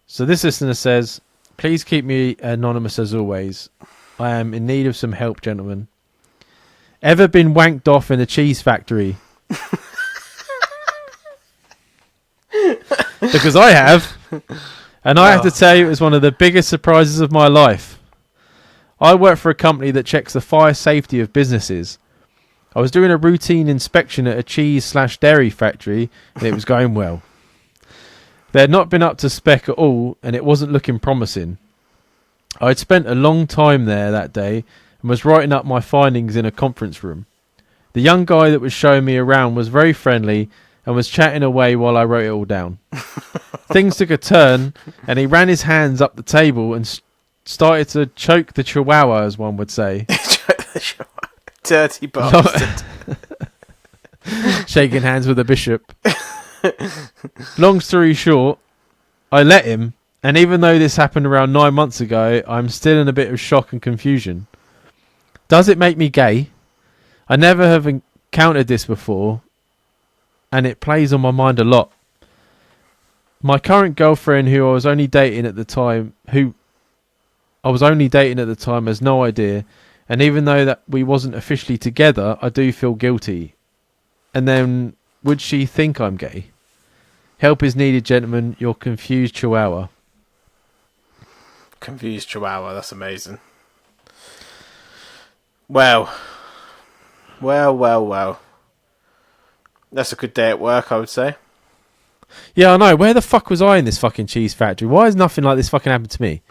So this listener says, please keep me anonymous as always. I am in need of some help, gentlemen. Ever been wanked off in a cheese factory? Because I have. And I have to tell you, it was one of the biggest surprises of my life. I work for a company that checks the fire safety of businesses. I was doing a routine inspection at a cheese/dairy factory, and it was going well. They had not been up to spec at all, and it wasn't looking promising. I had spent a long time there that day and was writing up my findings in a conference room. The young guy that was showing me around was very friendly and was chatting away while I wrote it all down. Things took a turn, and he ran his hands up the table and started to choke the chihuahua, as one would say. Dirty bastard. Shaking hands with a bishop. Long story short, I let him, and even though this happened around 9 months ago, I'm still in a bit of shock and confusion. Does it make me gay? I never have encountered this before, and it plays on my mind a lot. My current girlfriend, who I was only dating at the time, has no idea, and even though that we wasn't officially together, I do feel guilty. And then, would she think I'm gay? Help is needed, gentlemen. Your confused chihuahua. Confused chihuahua, that's amazing. Well. That's a good day at work, I would say. Yeah, I know. Where the fuck was I in this fucking cheese factory? Why has nothing like this fucking happened to me?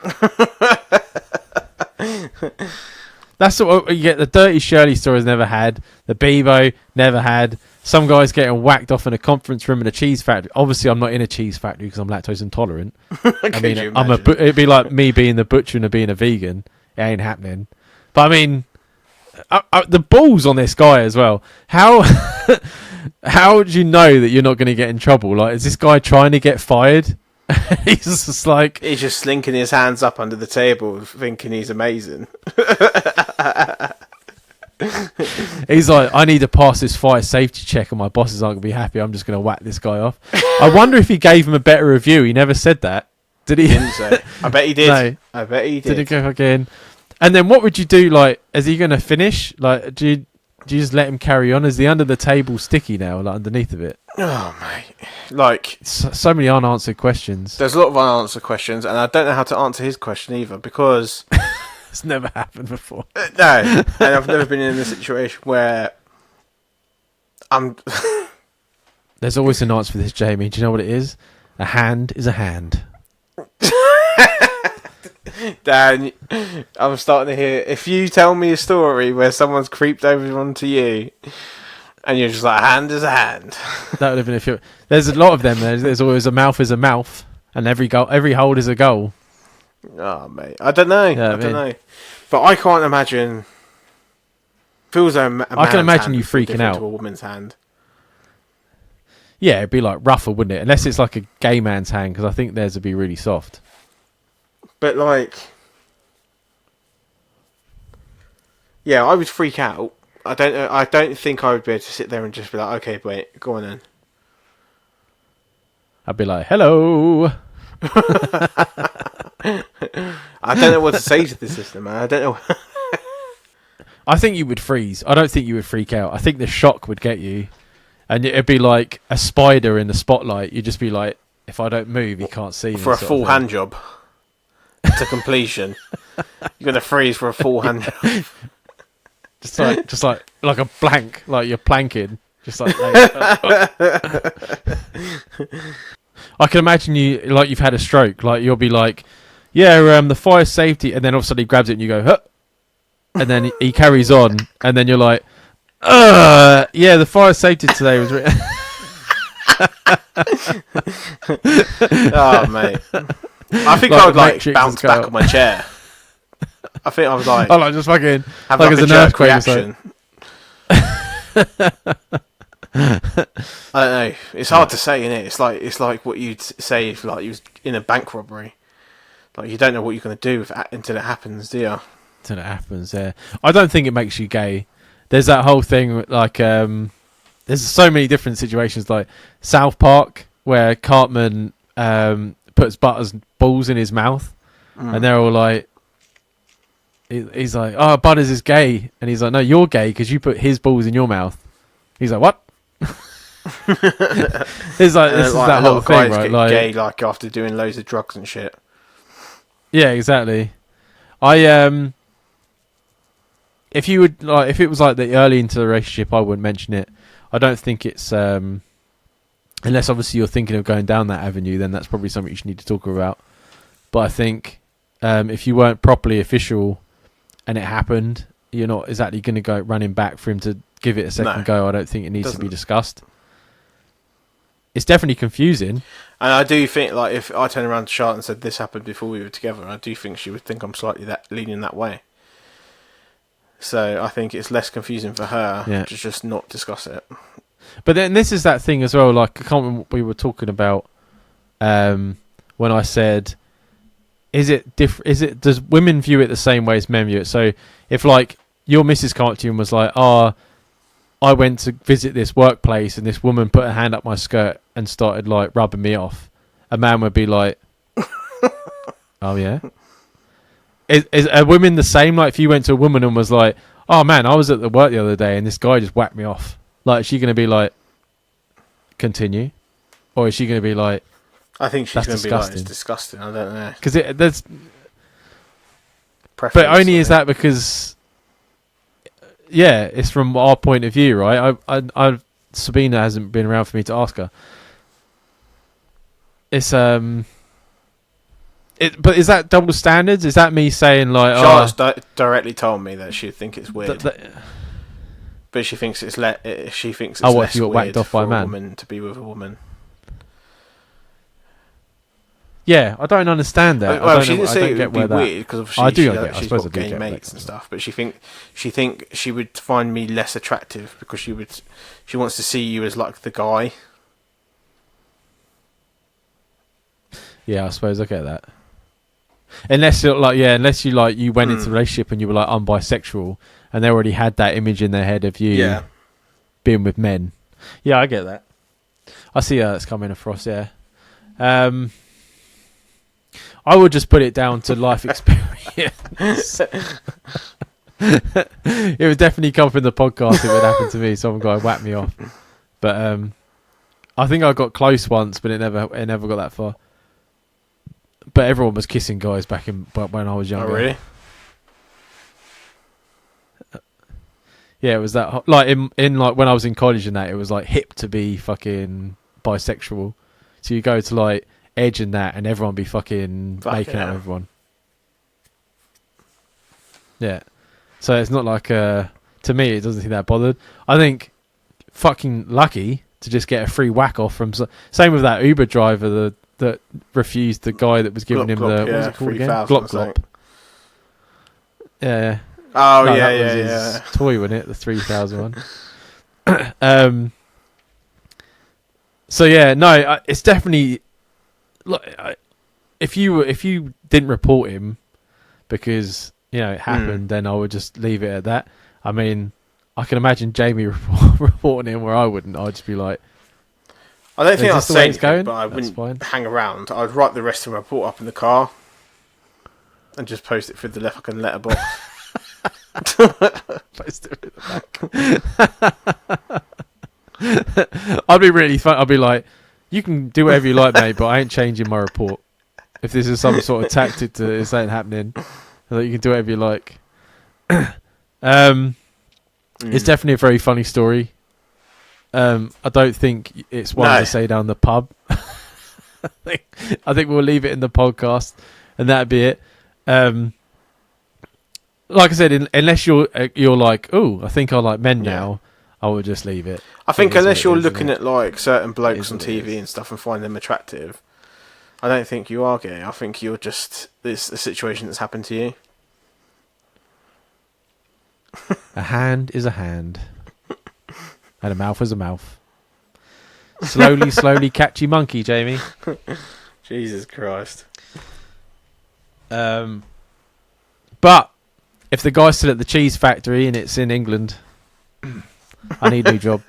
That's what you get. The Dirty Shirley stories never had. The Bebo never had. Some guys getting whacked off in a conference room in a cheese factory. Obviously, I'm not in a cheese factory because I'm lactose intolerant. I mean, it'd be like me being the butcher and being a vegan. It ain't happening. But I mean, the balls on this guy as well. How would you know that you're not going to get in trouble? Like, is this guy trying to get fired? He's just like... He's just slinking his hands up under the table thinking he's amazing. He's like, I need to pass this fire safety check and my bosses aren't going to be happy. I'm just going to whack this guy off. I wonder if he gave him a better review. He never said that. Did he? Didn't say. I bet he did. No. I bet he did. Did he go again? And then what would you do? Like, is he going to finish? Like, do you just let him carry on? Is the under the table sticky now, like underneath of it? Oh, mate. Like... So many unanswered questions. There's a lot of unanswered questions, and I don't know how to answer his question either, because... It's never happened before. No, and I've never been in a situation where I'm... There's always an answer for this, Jamie. Do you know what it is? A hand is a hand. Dan, I'm starting to hear... If you tell me a story where someone's creeped over onto you... And you're just like, a hand is a hand. That would have been a few. There's a lot of them. There's always a mouth is a mouth, and every hold is a goal. Oh, mate, I don't know. Yeah, I don't know. But I can't imagine. Feels like I can imagine you freaking out. To a woman's hand. Yeah, it'd be like rougher, wouldn't it? Unless it's like a gay man's hand, because I think theirs would be really soft. But like, yeah, I would freak out. I don't think I would be able to sit there and just be like, okay, wait, go on then. I'd be like, hello. I don't know what to say to the system, man. I don't know. I think you would freeze. I don't think you would freak out. I think the shock would get you. And it'd be like a spider in the spotlight. You'd just be like, if I don't move, he can't see me. For a full hand job to completion. You're going to freeze for a full hand job. Just like a blank, like you're planking. Just like I can imagine you like you've had a stroke. Like you'll be like, yeah, the fire safety, and then all of a sudden he grabs it and you go, huh? And then he carries on, and then you're like, yeah, the fire safety today was. Oh mate, I think like I would like Matrix bounce back on my chair. I think I was like, oh, like just fucking have like like as a an jerk earthquake reaction. I don't know. It's hard to say, innit? It's like what you'd say if like you was in a bank robbery. Like you don't know what you're going to do until it happens, do you? Until it happens, yeah. I don't think it makes you gay. There's that whole thing like there's so many different situations, like South Park, where Cartman puts Butters' balls in his mouth, and they're all like, he's like, oh, Butters is gay, and he's like, no, you're gay because you put his balls in your mouth. He's like, what? It's like, this is like, that whole thing, right? Like, gay, like after doing loads of drugs and shit. Yeah, exactly. If you would like, if it was like the early into the relationship, I wouldn't mention it. I don't think it's unless obviously you're thinking of going down that avenue, then that's probably something you should need to talk about. But I think if you weren't properly official and it happened, you're not exactly going to go running back for him to give it a second go. I don't think it needs to be discussed. It's definitely confusing. And I do think, like, if I turned around to Charlotte and said this happened before we were together, I do think she would think I'm slightly leaning that way. So I think it's less confusing for her to just not discuss it. But then this is that thing as well. Like, I can't remember what we were talking about when I said, is it does women view it the same way as men view it? So if like your missus came up to you and was like, oh, I went to visit this workplace and this woman put her hand up my skirt and started like rubbing me off, a man would be like, oh yeah. Is are women the same? Like if you went to a woman and was like, oh man, I was at the work the other day and this guy just whacked me off. Like, is she going to be like, continue? Or is she going to be like, I think she's going to be like, it's disgusting. I don't know. Because there's... But only is that because... Yeah, it's from our point of view, right? Sabina hasn't been around for me to ask her. It's... But is that double standards? Is that me saying like... Charlotte's directly told me that she'd think it's weird. But she thinks it's less weird for a woman to be with a woman. Yeah, I don't understand that. Well, she didn't say it would be weird because she's got gay mates and stuff. But she think she would find me less attractive because she wants to see you as like the guy. Yeah, I suppose I get that. Unless you went into a relationship and you were like, I'm bisexual, and they already had that image in their head of you being with men. Yeah, I get that. I see how that's coming across. Yeah. I would just put it down to life experience. It would definitely come from the podcast if it happened to me. Some guy whacked me off. But I think I got close once, but it never got that far. But everyone was kissing guys back when I was younger. Oh, really? Yeah, it was that like in like when I was in college and that, it was like hip to be fucking bisexual. So you go to like Edge and that, and everyone be fucking making out with everyone. Yeah. So it's not like to me it doesn't seem that bothered. I think fucking lucky to just get a free whack off from same with that Uber driver that refused the guy that was giving him what was it called again? Glop. Yeah. Oh no, yeah. Toy, wasn't it? The 3,000 one. So yeah, no, it's definitely. Look, if you didn't report him because it happened, then I would just leave it at that. I mean, I can imagine Jamie reporting him where I wouldn't. I'd just be like, I don't think I'd say anything, but I wouldn't hang around. I'd write the rest of the report up in the car and just post it through the fucking letterbox. Post it in the back. I'd be really fun. I'd be like, you can do whatever you like, mate, but I ain't changing my report. If this is some sort of tactic to this ain't happening, that you can do whatever you like. It's definitely a very funny story. I don't think it's one to say down the pub. I think we'll leave it in the podcast, and that'd be it. Like I said, unless you're like, oh, I think I like men now, I would just leave it. I think unless you're looking at like certain blokes on TV and stuff and find them attractive, I don't think you are gay. I think you're just it's a situation that's happened to you. A hand is a hand, and a mouth is a mouth. Slowly, catchy monkey, Jamie. Jesus Christ. But if the guy's still at the cheese factory and it's in England, I need a new job.